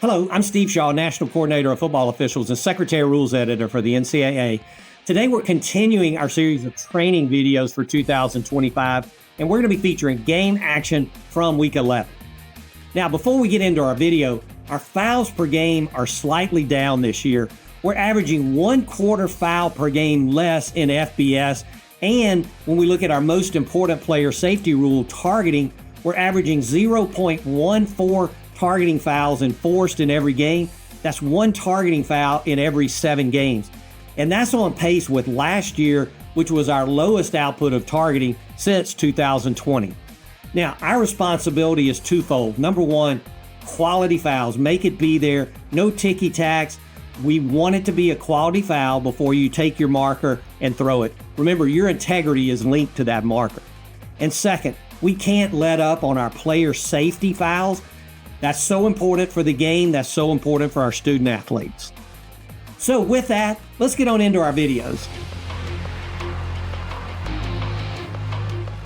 Hello, I'm Steve Shaw, National Coordinator of Football Officials and Secretary Rules Editor for the NCAA. Today, we're continuing our series of training videos for 2025, and we're going to be featuring game action from Week 11. Now, before we get into our video, our fouls per game are slightly down this year. We're averaging 1/4 foul per game less in FBS, and when we look at our most important player safety rule, targeting, we're averaging 0.14 targeting fouls enforced in every game. That's one targeting foul in every 7 games. And that's on pace with last year, which was our lowest output of targeting since 2020. Now, our responsibility is twofold. Number one, quality fouls. Make it be there. No ticky-tacks. We want it to be a quality foul before you take your marker and throw it. Remember, your integrity is linked to that marker. And second, we can't let up on our player safety fouls. That's so important for the game. That's so important for our student athletes. So with that, let's get on into our videos.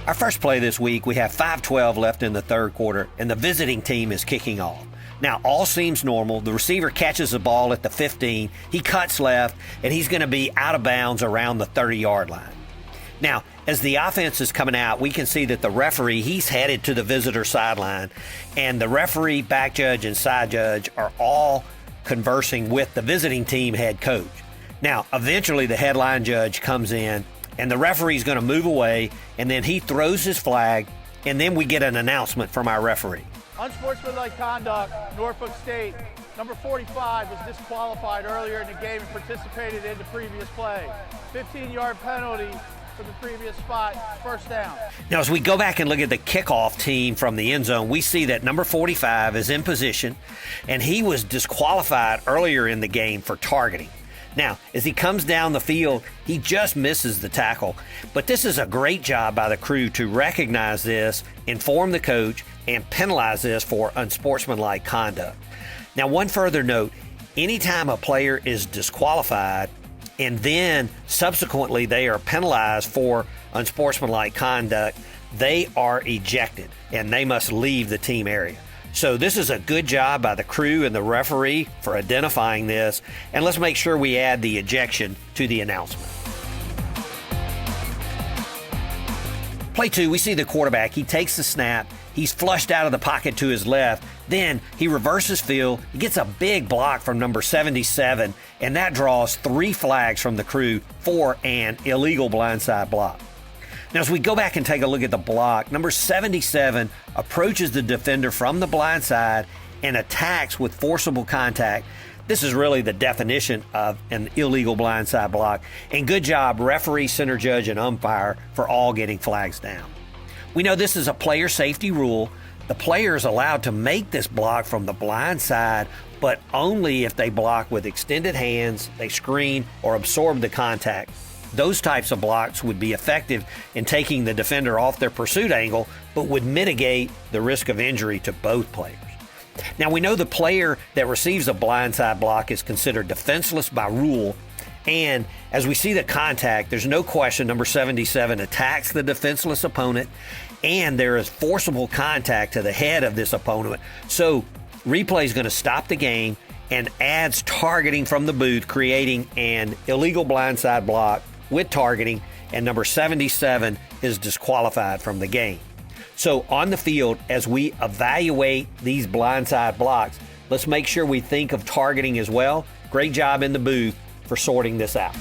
Our first play this week, we have 5:12 left in the third quarter, and the visiting team is kicking off. Now, all seems normal. The receiver catches the ball at the 15. He cuts left, and he's going to be out of bounds around the 30-yard line. Now, as the offense is coming out, we can see that the referee, he's headed to the visitor sideline, and the referee, back judge, and side judge are all conversing with the visiting team head coach. Now, eventually the headline judge comes in, and the referee's going to move away, and then he throws his flag, and then we get an announcement from our referee. Unsportsmanlike conduct, Norfolk State. Number 45 was disqualified earlier in the game and participated in the previous play. 15-yard penalty for the previous spot, first down. Now, as we go back and look at the kickoff team from the end zone, we see that number 45 is in position, and he was disqualified earlier in the game for targeting. Now, as he comes down the field, he just misses the tackle. But this is a great job by the crew to recognize this, inform the coach, and penalize this for unsportsmanlike conduct. Now, one further note, anytime a player is disqualified and then subsequently they are penalized for unsportsmanlike conduct, they are ejected and they must leave the team area. So this is a good job by the crew and the referee for identifying this, and let's make sure we add the ejection to the announcement. Play 2, we see the quarterback. He takes the snap. He's flushed out of the pocket to his left. Then he reverses field. He gets a big block from number 77, and that draws 3 flags from the crew for an illegal blindside block. Now, as we go back and take a look at the block, number 77 approaches the defender from the blind side and attacks with forcible contact. This is really the definition of an illegal blindside block. And good job, referee, center judge, and umpire for all getting flags down. We know this is a player safety rule. The player is allowed to make this block from the blind side, but only if they block with extended hands, they screen, or absorb the contact. Those types of blocks would be effective in taking the defender off their pursuit angle, but would mitigate the risk of injury to both players. Now, we know the player that receives a blindside block is considered defenseless by rule, and as we see the contact, there's no question number 77 attacks the defenseless opponent, and there is forcible contact to the head of this opponent. So replay is going to stop the game and adds targeting from the booth, creating an illegal blindside block with targeting, and number 77 is disqualified from the game. So on the field, as we evaluate these blindside blocks, let's make sure we think of targeting as well. Great job in the booth for sorting this out.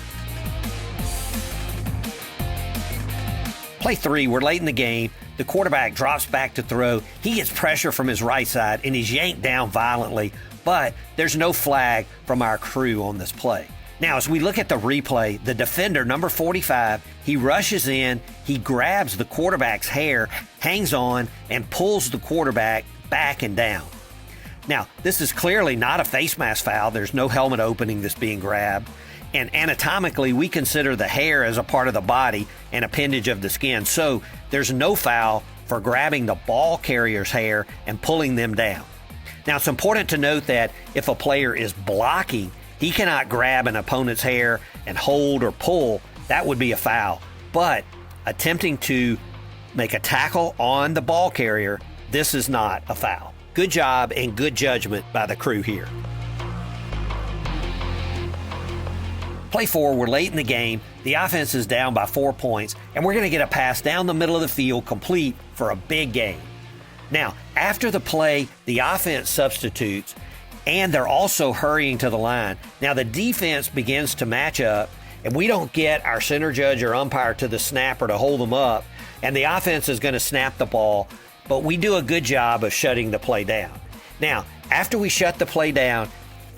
Play 3, we're late in the game. The quarterback drops back to throw. He gets pressure from his right side and he's yanked down violently, but there's no flag from our crew on this play. Now, as we look at the replay, the defender, number 45, he rushes in, he grabs the quarterback's hair, hangs on, and pulls the quarterback back and down. Now, this is clearly not a face mask foul. There's no helmet opening that's being grabbed. And anatomically, we consider the hair as a part of the body, an appendage of the skin. So there's no foul for grabbing the ball carrier's hair and pulling them down. Now, it's important to note that if a player is blocking, he cannot grab an opponent's hair and hold or pull. That would be a foul. But attempting to make a tackle on the ball carrier, this is not a foul. Good job and good judgment by the crew here. Play 4, we're late in the game. The offense is down by 4 points, and we're going to get a pass down the middle of the field complete for a big gain. Now, after the play, the offense substitutes, and they're also hurrying to the line. Now, the defense begins to match up, and we don't get our center judge or umpire to the snapper to hold them up, and the offense is going to snap the ball, but we do a good job of shutting the play down. Now, after we shut the play down,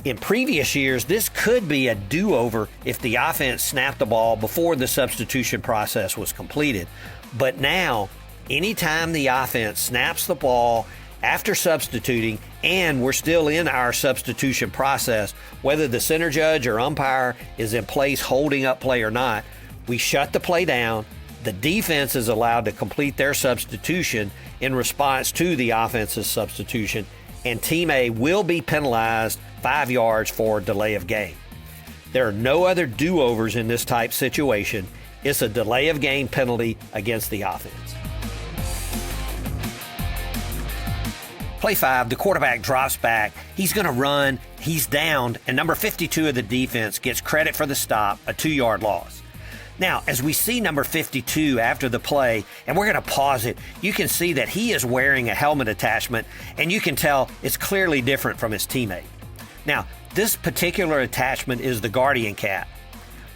in previous years, this could be a do-over if the offense snapped the ball before the substitution process was completed. But now, anytime the offense snaps the ball after substituting and we're still in our substitution process, whether the center judge or umpire is in place holding up play or not, we shut the play down. The defense is allowed to complete their substitution in response to the offense's substitution, and Team A will be penalized 5 yards for delay of game. There are no other do-overs in this type situation. It's a delay of game penalty against the offense. Play 5, the quarterback drops back. He's going to run. He's downed, and number 52 of the defense gets credit for the stop, a 2-yard loss. Now, as we see number 52 after the play, and we're going to pause it, you can see that he is wearing a helmet attachment, and you can tell it's clearly different from his teammate. Now, this particular attachment is the Guardian cap.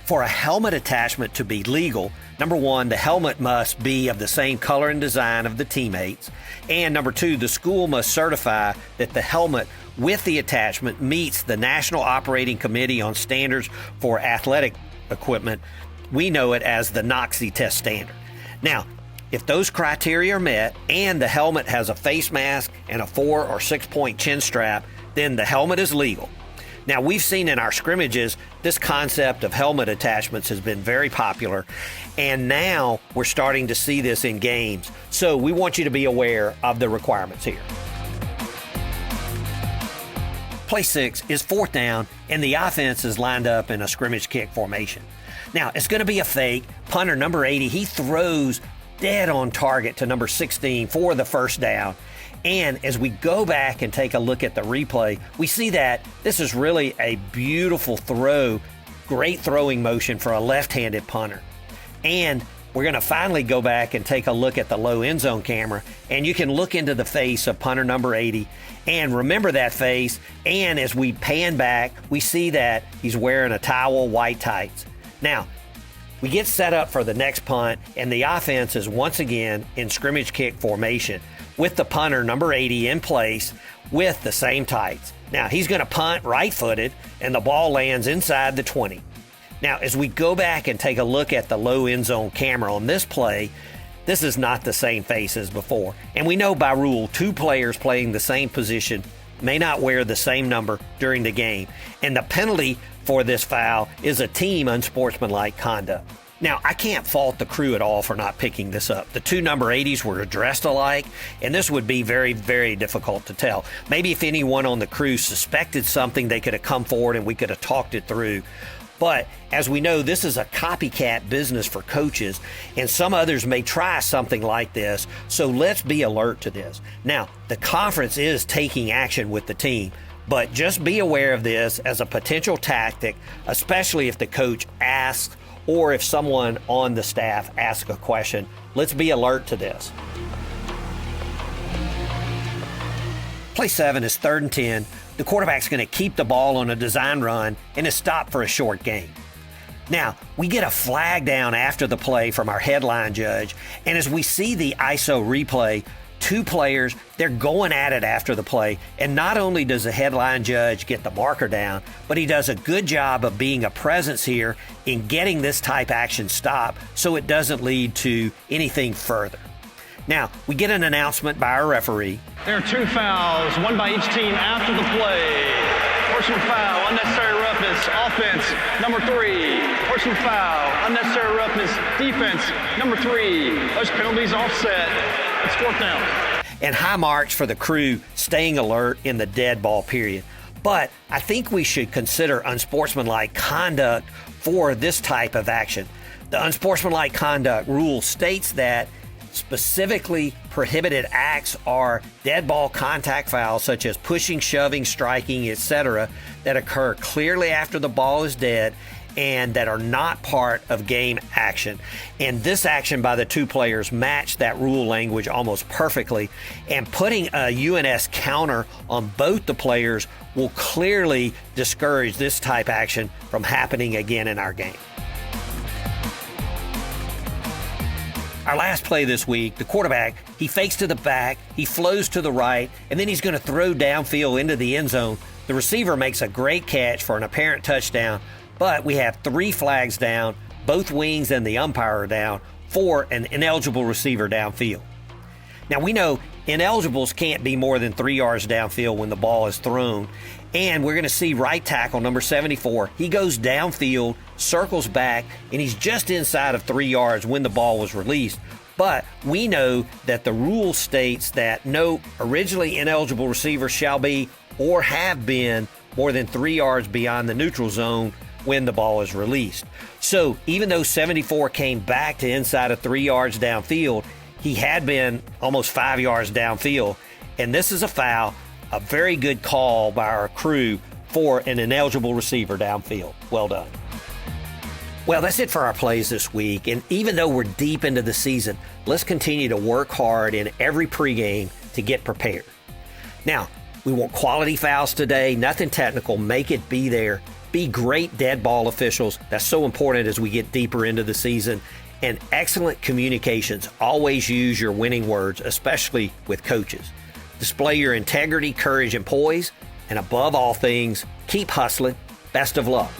For a helmet attachment to be legal, number 1, the helmet must be of the same color and design of the teammates, and number 2, the school must certify that the helmet with the attachment meets the National Operating Committee on Standards for Athletic Equipment. We know it as the NOCSE test standard. Now, if those criteria are met and the helmet has a face mask and a 4 or 6 point chin strap, then the helmet is legal. Now, we've seen in our scrimmages, this concept of helmet attachments has been very popular, and now we're starting to see this in games. So we want you to be aware of the requirements here. Play 6 is 4th down, and the offense is lined up in a scrimmage kick formation. Now, it's going to be a fake. Punter number 80, he throws dead on target to number 16 for the first down. And as we go back and take a look at the replay, we see that this is really a beautiful throw, great throwing motion for a left-handed punter. And we're going to finally go back and take a look at the low end zone camera, and you can look into the face of punter number 80 and remember that face. And as we pan back, we see that he's wearing a towel, white tights. Now, we get set up for the next punt, and the offense is once again in scrimmage kick formation with the punter number 80 in place with the same tights. Now, he's going to punt right-footed, and the ball lands inside the 20. Now, as we go back and take a look at the low end zone camera on this play, this is not the same face as before. And we know by rule, 2 players playing the same position may not wear the same number during the game. And the penalty for this foul is a team unsportsmanlike conduct. Now, I can't fault the crew at all for not picking this up. The 2 number 80s were dressed alike, and this would be very, very difficult to tell. Maybe if anyone on the crew suspected something, they could have come forward and we could have talked it through. But as we know, this is a copycat business for coaches, and some others may try something like this, so let's be alert to this. Now, the conference is taking action with the team, but just be aware of this as a potential tactic, especially if the coach asks or if someone on the staff asks a question. Let's be alert to this. Play 7 is 3rd and 10. The quarterback's going to keep the ball on a design run and is stopped for a short gain. Now, we get a flag down after the play from our headline judge, and as we see the ISO replay, 2 players, they're going at it after the play, and not only does the headline judge get the marker down, but he does a good job of being a presence here in getting this type action stopped so it doesn't lead to anything further. Now, we get an announcement by our referee. There are 2 fouls, one by each team after the play. Personal foul, unnecessary roughness, offense, number 3. Personal foul, unnecessary roughness, defense, number 3. Those penalties offset. It's 4th down. And high marks for the crew staying alert in the dead ball period. But I think we should consider unsportsmanlike conduct for this type of action. The unsportsmanlike conduct rule states that Specifically prohibited acts are dead ball contact fouls such as pushing, shoving, striking, etc. that occur clearly after the ball is dead and that are not part of game action. And this action by the two players matched that rule language almost perfectly, and putting a UNS counter on both the players will clearly discourage this type action from happening again in our game. Our last play this week, the quarterback, he fakes to the back, he flows to the right, and then he's going to throw downfield into the end zone. The receiver makes a great catch for an apparent touchdown, but we have 3 flags down, both wings and the umpire are down, for an ineligible receiver downfield. Now we know ineligibles can't be more than 3 yards downfield when the ball is thrown, and we're going to see right tackle number 74. He goes downfield, circles back, and he's just inside of 3 yards when the ball was released. But we know that the rule states that no originally ineligible receiver shall be or have been more than 3 yards beyond the neutral zone when the ball is released. So even though 74 came back to inside of 3 yards downfield, he had been almost 5 yards downfield. And this is a foul, a very good call by our crew for an ineligible receiver downfield. Well done. Well, that's it for our plays this week. And even though we're deep into the season, let's continue to work hard in every pregame to get prepared. Now, we want quality fouls today, nothing technical. Make it be there. Be great dead ball officials. That's so important as we get deeper into the season. And excellent communications. Always use your winning words, especially with coaches. Display your integrity, courage, and poise. And above all things, keep hustling. Best of luck.